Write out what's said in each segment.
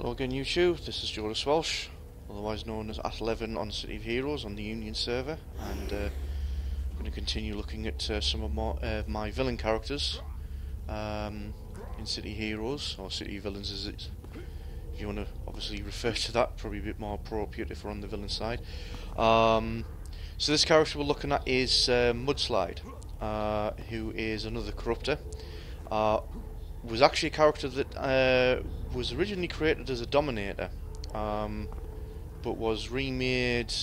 Hello again YouTube, this is Jonas Welsh, otherwise known as At11 on City of Heroes on the Union server, and I'm going to continue looking at some of my villain characters in City Heroes, or City Villains as it's, if you want to obviously refer to that, probably a bit more appropriate if we're on the villain side. So this character we're looking at is Mudslide, who is another corruptor. Was actually a character that was originally created as a Dominator, but was remade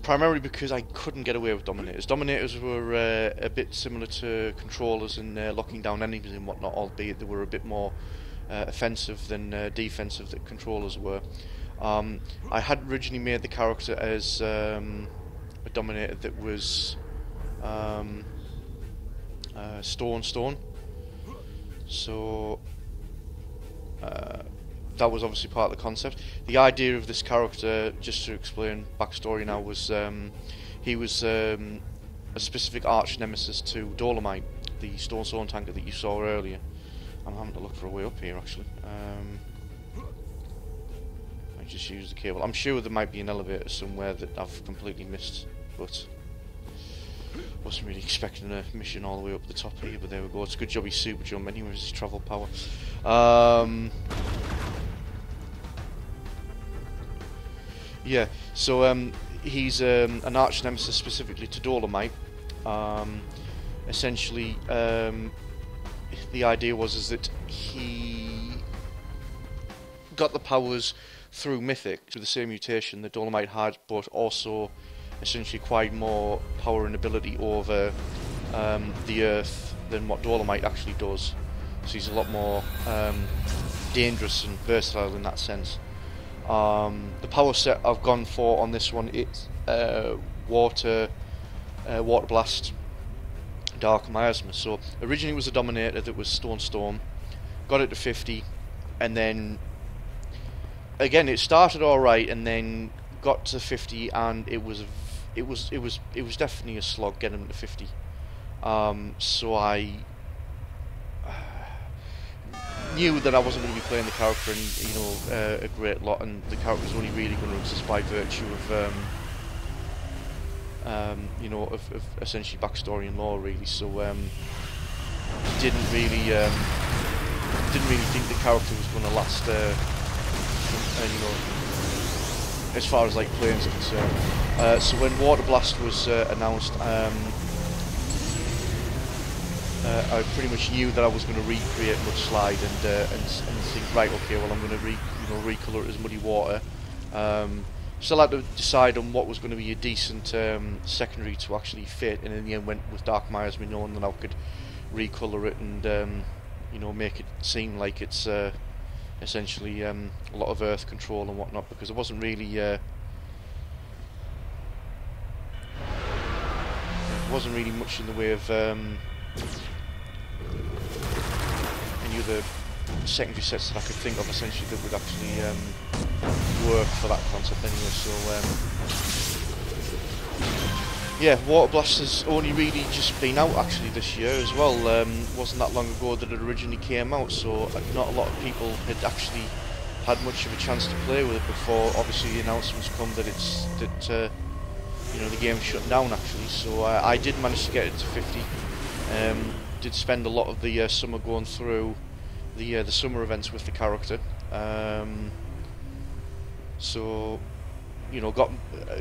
primarily because I couldn't get away with Dominators. Dominators were a bit similar to controllers in locking down enemies and whatnot, albeit they were a bit more offensive than defensive that controllers were. I had originally made the character as a Dominator that was stone. So that was obviously part of the concept. The idea of this character, just to explain backstory now, was he was a specific arch nemesis to Dolomite, the stone tanker that you saw earlier. I'm having to look for a way up here actually. I just used the cable. I'm sure there might be an elevator somewhere that I've completely missed, but wasn't really expecting a mission all the way up the top here, but there we go. It's a good job he's super jump anyway, his travel power. Yeah, so he's an arch nemesis specifically to Dolomite. Essentially, the idea was that he got the powers through Mythic, through the same mutation that Dolomite had, but also essentially acquired more power and ability over the Earth than what Dolomite actually does. So he's a lot more dangerous and versatile in that sense. The power set I've gone for on this one, it's Water Blast, Dark Miasma. So originally it was a Dominator that was Stone, got it to 50, and then again it started alright, and then got to 50, and it was definitely a slog getting him to 50. So I knew that I wasn't going to be playing the character in a great lot, and the character was only really going to exist by virtue of essentially backstory and lore, really. So didn't really think the character was going to last. As far as like playing is concerned. So when Water Blast was announced, I pretty much knew that I was going to recreate Mudslide and think, right, okay, well I'm going to recolour it as Muddy Water. Still had to decide on what was going to be a decent secondary to actually fit, and in the end went with Dark Miasma, knowing that I could recolour it and make it seem like it's essentially a lot of Earth control and whatnot, because it wasn't really much in the way of any other secondary sets that I could think of essentially that would actually work for that concept anyway. So yeah, Water Blast has only really just been out actually this year as well. Wasn't that long ago that it originally came out, so not a lot of people had actually had much of a chance to play with it before obviously the announcements come that the game's shut down actually. So I did manage to get it to 50. Did spend a lot of the summer going through the summer events with the character. So got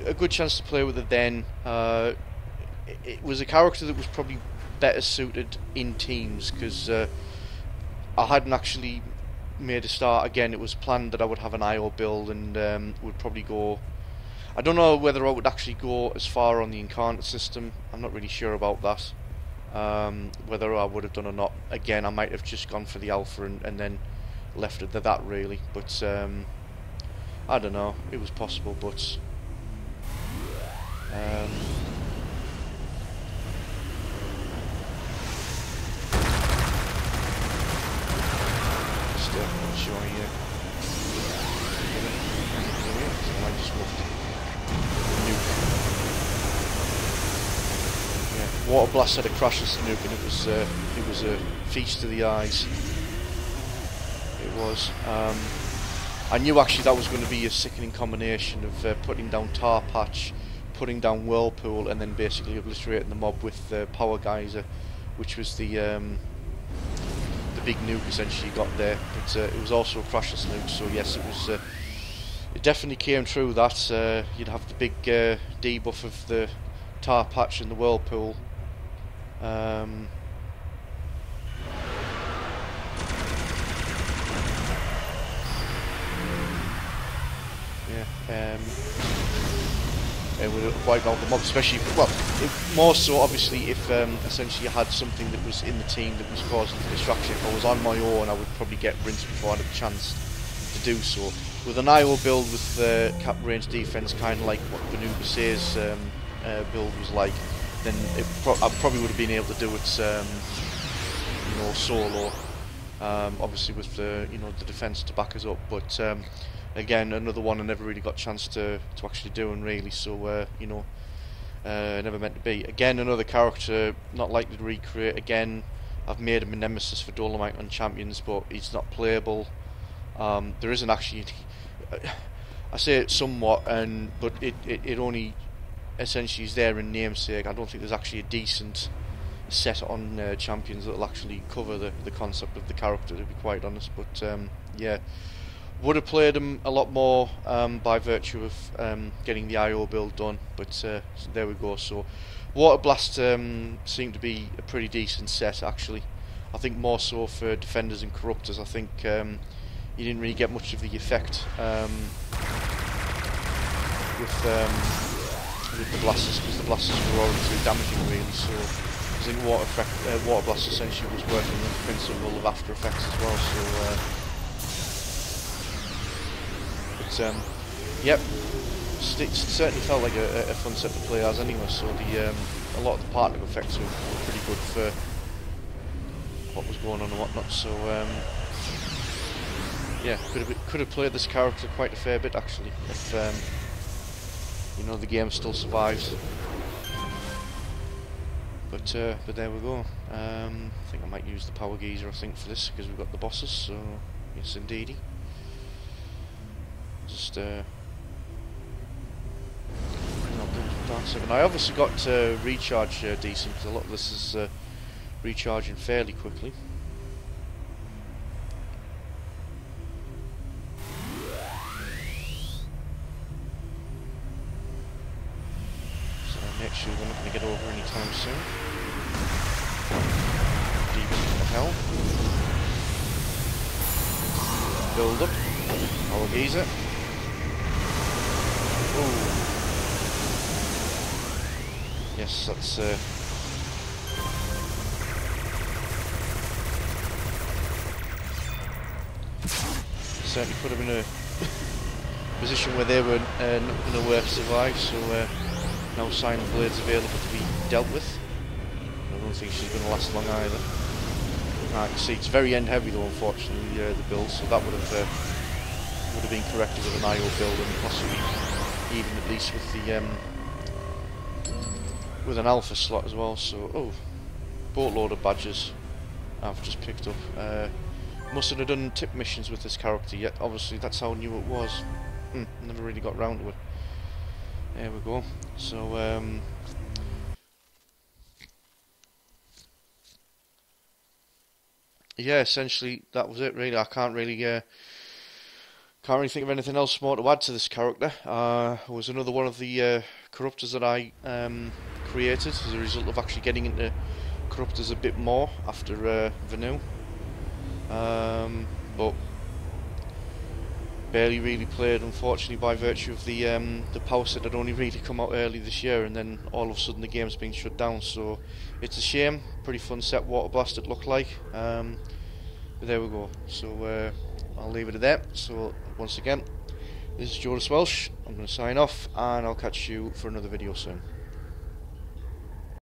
a good chance to play with it then. It was a character that was probably better suited in teams, because I hadn't actually made a start. Again, it was planned that I would have an IO build and would probably go... I don't know whether I would actually go as far on the Incarnate system. I'm not really sure about that. Whether I would have done or not. Again, I might have just gone for the Alpha and then left it at that really. But I don't know. It was possible, but still, I'm not sure here. I just moved the nuke. Yeah, Water Blast had a crash as the nuke, and it was a feast to the eyes. was. I knew actually that was going to be a sickening combination of putting down Tar Patch, putting down Whirlpool, and then basically obliterating the mob with Power Geyser, which was the big nuke essentially you got there. But it was also a crashless nuke, so yes, it was. It definitely came true that you'd have the big debuff of the Tar Patch and the Whirlpool. It would have wiped out the mob, especially, well, more so obviously if essentially you had something that was in the team that was causing the distraction. If I was on my own, I would probably get rinsed before I had a chance to do so. With an IO build with cap range defense, kind of like what Vanuba says build was like, then I probably would have been able to do it, you know, solo. Obviously with the the defense to back us up, but again, another one I never really got a chance to actually do, and really, so never meant to be. Again, another character not likely to recreate. Again, I've made him a nemesis for Dolomite on Champions, but he's not playable. There isn't actually. I say it somewhat, but it only essentially is there in namesake. I don't think there's actually a decent set on Champions that'll actually cover the concept of the character, to be quite honest. But yeah, would have played him a lot more by virtue of getting the IO build done. But so there we go. So Water Blast seemed to be a pretty decent set actually. I think more so for defenders and corruptors. I think you didn't really get much of the effect with the blasters, because the blasters were already too damaging really. So I think Water Blast essentially was working on the principle of after effects as well. So yep, it certainly felt like a fun set to play as anyway. So a lot of the partner effects were pretty good for what was going on and whatnot. So yeah, could have played this character quite a fair bit actually if the game still survives. But there we go. I think I might use the Power Geyser for this, because we've got the bosses. So yes, indeedy. Just bring up the Dark 7. I obviously got recharge decent, because a lot of this is recharging fairly quickly. So make sure we're not going to get over anytime soon. Deep into the hell. Build up. Power Geyser. Ooh. Yes, that's certainly put them in a position where they were not going to survive. So now Silent Blade's available to be dealt with. I don't think she's going to last long either. I can see it's very end heavy though, unfortunately, the build. So that would have been corrected with an IO build, and possibly even at least with the with an alpha slot as well. So boatload of badges I've just picked up. Mustn't have done tip missions with this character yet. Obviously that's how new it was. Never really got round to it. There we go. So yeah, essentially that was it really. I can't really think of anything else more to add to this character. It was another one of the corruptors that I created as a result of actually getting into corruptors a bit more after Vanu. But barely really played, unfortunately, by virtue of the power set had only really come out early this year, and then all of a sudden the game's been shut down. So it's a shame. Pretty fun set, Water Blast it looked like. But there we go. So I'll leave it at that. So once again, this is Jonas Welsh. I'm going to sign off, and I'll catch you for another video soon.